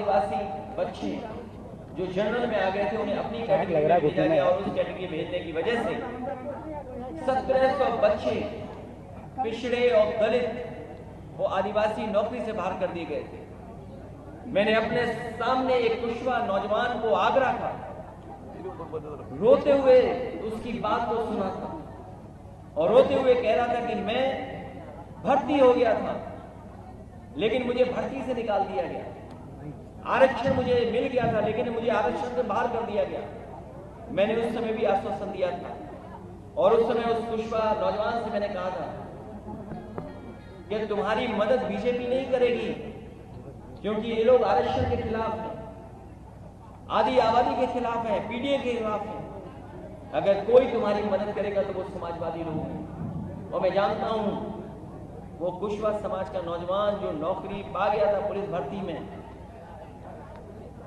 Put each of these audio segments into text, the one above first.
आदिवासी बच्चे जो जनरल में आ गए थे उन्हें अपनी कैटेगरी में भेजा गया और उस कैटेगरी भेजने की वजह से 1700 बच्चे पिछड़े और दलित वो आदिवासी नौकरी से बाहर कर दिए गए थे। मैंने अपने सामने एक कुशवा नौजवान को आगरा था, रोते हुए उसकी बात को सुना था और रोते हुए कह रहा था कि मैं भर्ती हो गया था लेकिन मुझे भर्ती से निकाल दिया गया, आरक्षण मुझे मिल गया था लेकिन मुझे आरक्षण से बाहर कर दिया गया। मैंने उस समय भी आश्वासन दिया था और उस समय उस कुशवा नौजवान से मैंने कहा था कि तुम्हारी मदद बीजेपी नहीं करेगी क्योंकि ये लोग आरक्षण के खिलाफ हैं, आदि आबादी के खिलाफ है, पीडीए के खिलाफ है। अगर कोई तुम्हारी मदद करेगा तो वो समाजवादी लोग हैं। और मैं जानता हूं वो कुशवा समाज का नौजवान जो नौकरी पा गया था पुलिस भर्ती में,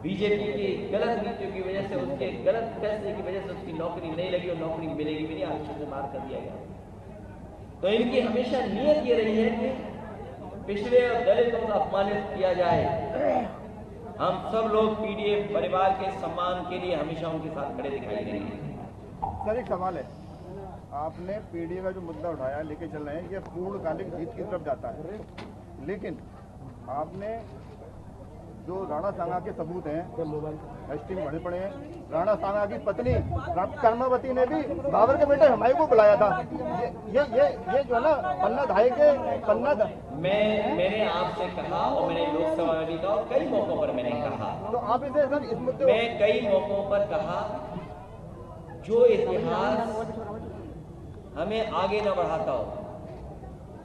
बीजेपी की गलत नीतियों की वजह से, उसके गलत फैसले की वजह से उसकी नौकरी नहीं लगी और नौकरी मिलेगी भी नहीं, आरक्षण से बाहर कर दिया गया। तो इनकी हमेशा नीयत ये रही है कि पिछड़े और दलितों को अपमानित किया जाए। हम सब लोग पीडीए परिवार के सम्मान के लिए हमेशा उनके साथ खड़े दिखाई देंगे। सर एक सवाल है, आपने पीडीए का जो मुद्दा उठाया लेके चल रहे हैं, ये पूर्णकालिक जीत की तरफ जाता है, लेकिन आपने जो राणा सांगा के सबूत हैं एसटी में भरे पड़े हैं, राणा सांगा की पत्नी कर्मावती ने भी बाबर के बेटे हुमायूं को बुलाया था। ये जो है ना पन्ना मैंने आपसे कहा और मैंने लोकसभा में भी कहा और कई मौकों पर मैंने कहा, तो आप इसे सर इस मुद्दे मैं कई मौकों पर कहा जो इतिहास हमें आगे न बढ़ाता हो,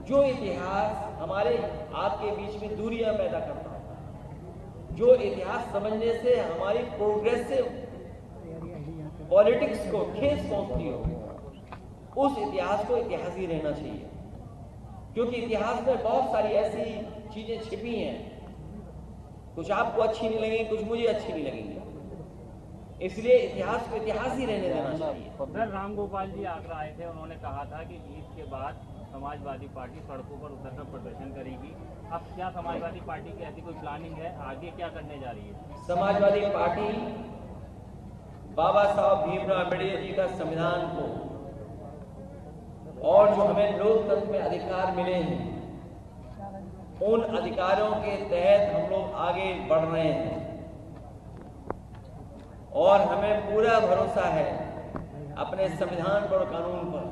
जो इतिहास हमारे आपके बीच में दूरियां पैदा करता हो, जो इतिहास समझने से हमारी प्रोग्रेसिव पॉलिटिक्स को ठेस पहुंचती हो, उस इतिहास को इतिहास ही रहना चाहिए। क्योंकि इतिहास में बहुत सारी ऐसी चीजें छिपी हैं, कुछ आपको अच्छी नहीं लगेंगी, कुछ मुझे अच्छी नहीं लगेंगी, इसलिए इतिहास को इतिहास ही रहने देना चाहिए। सर राम गोपाल जी आगरा आए थे, उन्होंने कहा था कि जीत के बाद समाजवादी पार्टी सड़कों पर उतरकर प्रदर्शन करेगी। अब क्या समाजवादी पार्टी की ऐसी कोई प्लानिंग है, आगे क्या करने जा रही है? समाजवादी पार्टी बाबा साहब भीमराव अम्बेडकर जी का संविधान को और जो हमें लोकतंत्र में अधिकार मिले हैं उन अधिकारों के तहत हम लोग आगे बढ़ रहे हैं और हमें पूरा भरोसा है अपने संविधान पर और कानून पर।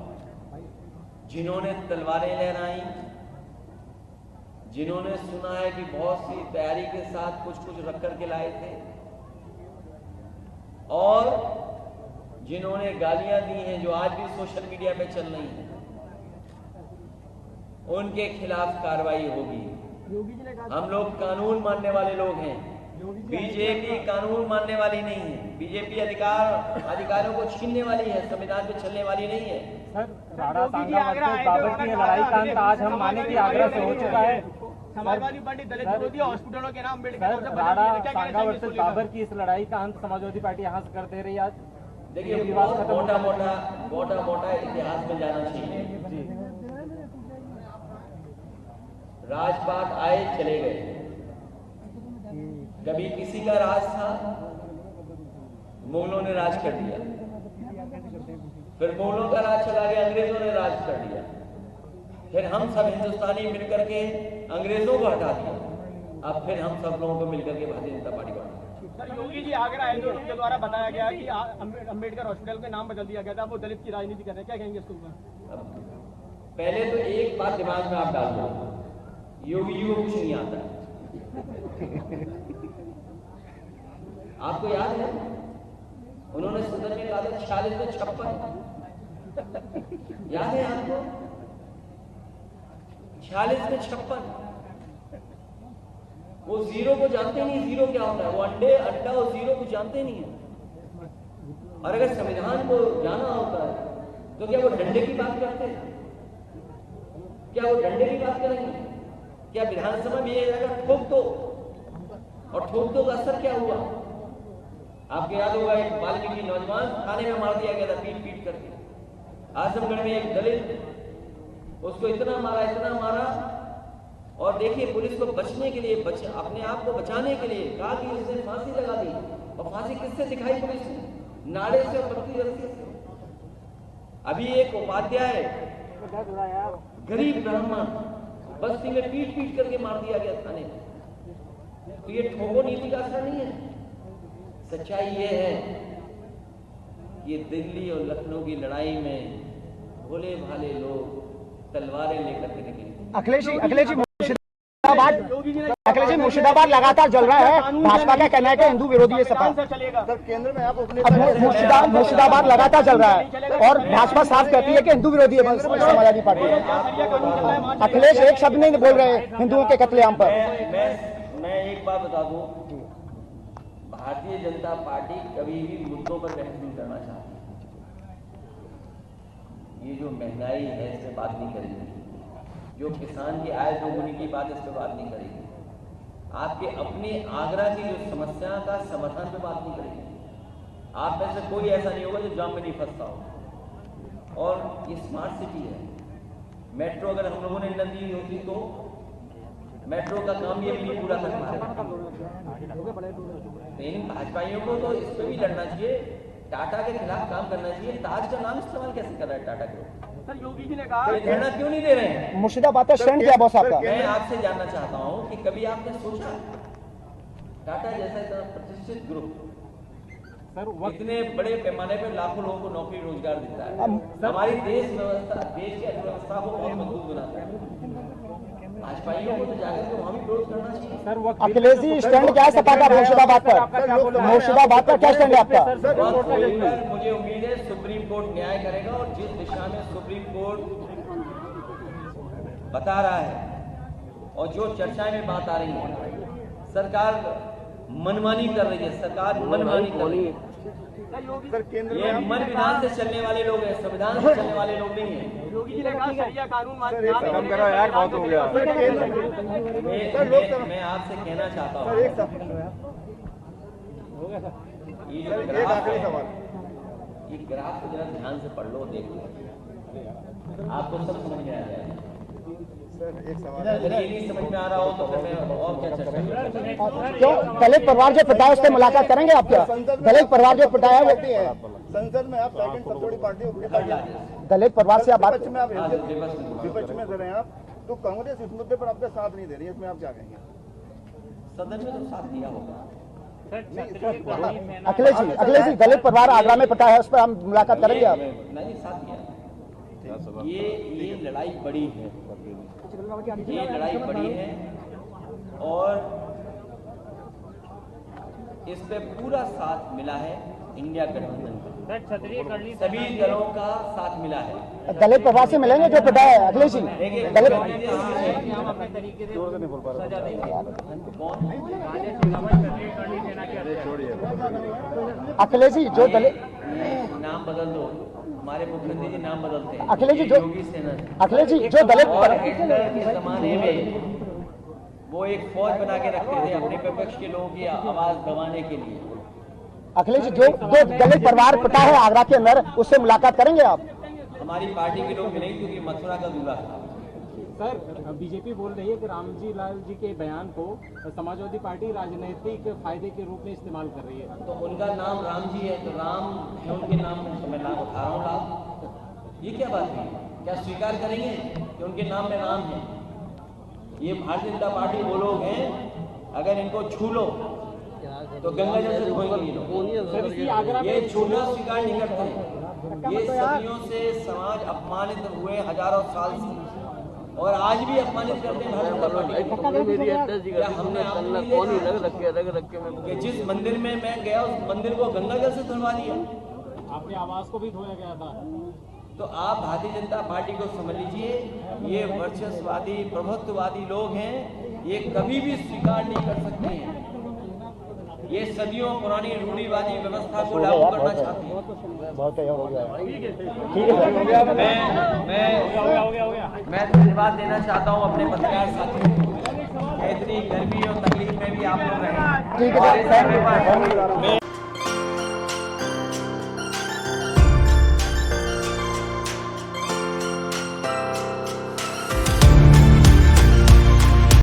जिन्होंने तलवारें लहराई, जिन्होंने सुना है कि बहुत सी तैयारी के साथ कुछ कुछ रख कर के लाए थे और जिन्होंने गालियां दी हैं जो आज भी सोशल मीडिया पे चल रही हैं, उनके खिलाफ कार्रवाई होगी। हम लोग कानून मानने वाले लोग हैं, बीजेपी कानून मानने वाली नहीं है। बीजेपी अधिकारों को छीनने वाली है, संविधान पे चलने वाली नहीं है। राणा सांगा वर्सेस बाबर की लड़ाई का अंत आज हम माने कि आगरा से हो चुका है। समाजवादी पार्टी दलित विरोधी हॉस्पिटलों के नाम अम्बेडकर राणा सांगा वर्सेस बाबर की इस लड़ाई का अंत समाजवादी पार्टी यहाँ से कर दे रही है आज। देखिए मोटा मोटा इतिहास में जाना चाहिए। राजपाट आए चले गए, कभी किसी का राज था, मुगलों ने राज कर दिया, फिर मुगलों का राज चला गया, अंग्रेजों ने राज कर दिया, फिर हम सब हिंदुस्तानी मिलकर के अंग्रेजों को हटा दिया, अब फिर हम सब लोगों को मिलकर के भारतीय जनता पार्टी बना। सर योगी जी आगरा आए तो उनके द्वारा बताया गया कि अम्बेडकर हॉस्पिटल का नाम बदल दिया गया था, वो दलित की राजनीति कर रहे हैं, क्या कहेंगे इसके ऊपर? पहले तो एक बात दिमाग में आप डाल दो, योगी जी को कुछ नहीं आता। आपको याद है उन्होंने सदन में कहा था 46 में 56, याद है आपको? 46 में 56। वो जीरो को जानते नहीं, जीरो क्या होता है, वो अंडा और जीरो को जानते नहीं है। और अगर संविधान को जाना होता है तो क्या वो डंडे की बात करते हैं? क्या वो डंडे की बात करेंगे? क्या विधानसभा में ये जाएगा ठोक दो, और ठोक दो का असर क्या हुआ? आपको याद होगा एक वाल्मीकि नौजवान थाने में मार दिया गया था पीट पीट करके। आजमगढ़ में एक दलित, उसको इतना मारा और देखिए पुलिस को बचने के लिए अपने आप को बचाने के लिए कहा कि इसने फांसी लगा दी, और फांसी किससे दिखाई पुलिस ने? नाले से और पतली रस्सी से। अभी एक उपाध्याय गरीब ब्राह्मण बस्ती में पीट पीट करके मार दिया गया थाने में। तो ये ठोको नीति का असर नहीं है। सच्चाई ये है कि दिल्ली और लखनऊ की लड़ाई में भोले भाले लोग तलवारें लेकर के निकले। अखिलेश जी मुर्शिदाबाद लगातार जल रहा है। भाजपा का कहना है कि हिंदू विरोधी है सपा। सर केंद्र में आप अपने मुर्शिदाबाद लगातार जल रहा है और भाजपा साफ कहती है कि हिंदू विरोधी है समाजवादी पार्टी। अखिलेश एक शब्द नहीं बोल रहे हिंदुओं के कत्लेआम पर। मैं एक बात बता दूं, भारतीय जनता पार्टी कभी भी मुद्दों पर बहस नहीं करना चाहती। ये जो महंगाई है इस पर बात नहीं करेगी, जो किसान की आय दोगुनी की बात इस पर बात नहीं करेगी, आपके अपने आगरा की जो समस्या का समाधान पे बात नहीं करेगी। आप में से कोई ऐसा नहीं होगा जो जाम में नहीं फंसता हो। और ये स्मार्ट सिटी है। मेट्रो अगर हम लोगों ने न दी होती तो मेट्रो का काम ये भी नहीं पूरा कर पा रहे। इन भाजपाइयों को तो इस पर भी लड़ना चाहिए, टाटा के खिलाफ काम करना चाहिए। ताज का नाम इस्तेमाल कैसे कर रहा है टाटा के? सर योगी जी ने कहा धरना क्यों नहीं दे रहे हैं? मुर्शिदाबाद का स्टैंड क्या बॉस आपका? मैं आपसे जानना चाहता हूं कि कभी आपने सोचा टाटा जैसा इतना प्रतिष्ठित ग्रुप इतने बड़े पैमाने पर लाखों लोगों को नौकरी रोजगार देता है, हमारी देश की अर्थव्यवस्था को बहुत मजबूत बनाता है। भाजपाइयों को तो जाकर के वहां भी विरोध करना चाहिए। अखिलेश जी स्टैंड क्या है सपा का मुर्शिदाबाद पर? मुर्शिदाबाद का क्या स्टैंड है आपका? मुझे उम्मीद है सुप्रीम कोर्ट न्याय करेगा, और जिस दिशा में सुप्रीम कोर्ट बता रहा है और जो चर्चाएं में बात आ रही है, सरकार मनमानी कर रही है, सरकार मनमानी कर रही है। सर केंद्र ये मन विधान से चलने वाले लोग हैं, संविधान से चलने वाले लोग नहीं हैं। योगी जी ने कहा शरिया कानून यार बहुत हो गया। मैं आपसे कहना चाहता हूँ, सर ये जो एक आखिरी सवाल, ये ग्राफ को जरा ध्यान से पढ़ लो, देख लो, आपको सब समझ में आ जाएगा। सर एक सवाल, अगर ये नहीं समझ में आ रहा हो तो फिर मैं और क्या चर्चा करूं? क्यों दलित परिवार जो पिटाया उससे मुलाकात करेंगे आप क्या? दलित परिवार जो पिटाया वो संसद में आप सेकंड सबसे बड़ी पार्टी, दलित परिवार से आप बात विपक्ष में आप विपक्ष में रहे हैं आप, तो कांग्रेस इस मुद्दे पर आपका साथ नहीं दे रही है, इसमें आप क्या कहेंगे? सदन में तो साथ दिया होगा। अखिलेश जी दलित परिवार आगरा में पिटाया है उस पर हम मुलाकात करेंगे आप? नहीं, साथ दिया। ये लड़ाई बड़ी है, ये लड़ाई बड़ी है और इस पे पूरा साथ मिला है इंडिया गठबंधन का, सभी दलों का साथ मिला है। दलित परिवार से मिलेंगे जो पिटाया है अखिलेश जी? दलित अखिलेश जी जो दलित नाम बदल दो, हमारे मुख्यमंत्री जी नाम बदलते हैं। अखिलेश जी जो योगी सेना, अखिलेश जी जो दलित के जमाने में वो एक फौज बना के रखते थे अपने विपक्ष के लोगों की आवाज दबाने के लिए। अखिलेश जी जो दलित परिवार पिटा है आगरा के अंदर उससे मुलाकात करेंगे आप? हमारी पार्टी के लोग मिलेंगे क्योंकि मथुरा का दूल्हा था। सर बीजेपी बोल रही है कि रामजी लाल जी के बयान को समाजवादी पार्टी राजनीतिक फायदे के रूप में इस्तेमाल कर रही है। तो उनका नाम राम जी है, तो राम है उनके नाम में, मैं नाम उठा रहा हूँ लाभ। ये क्या बात है? क्या स्वीकार करेंगे कि उनके नाम में राम है? ये भारतीय जनता पार्टी वो लोग हैं, अगर इनको छू लो तो गंगा जल से धोएंगे ये लोग। ये छूना स्वीकार नहीं करते। ये सदियों से समाज अपमानित हुए हजारों साल से, और आज भी अपमानित करते हैं भारतीय जनता पार्टी। हमने जिस मंदिर में मैं गया उस मंदिर को गंगा जल से धुलवा दिया, आपके आवास को भी धोया गया था। तो आप भारतीय जनता पार्टी को समझ लीजिए, ये वर्चस्ववादी प्रभुत्ववादी लोग हैं, ये कभी भी स्वीकार नहीं कर सकते हैं। ये सदियों पुरानी रूढ़िवादी व्यवस्था को लागू करना चाहते हैं। बहुत हो गया। मैं धन्यवाद देना चाहता हूं अपने पत्रकार साथियों को। इतनी गर्मी और तकलीफ में भी आप लोग रहे।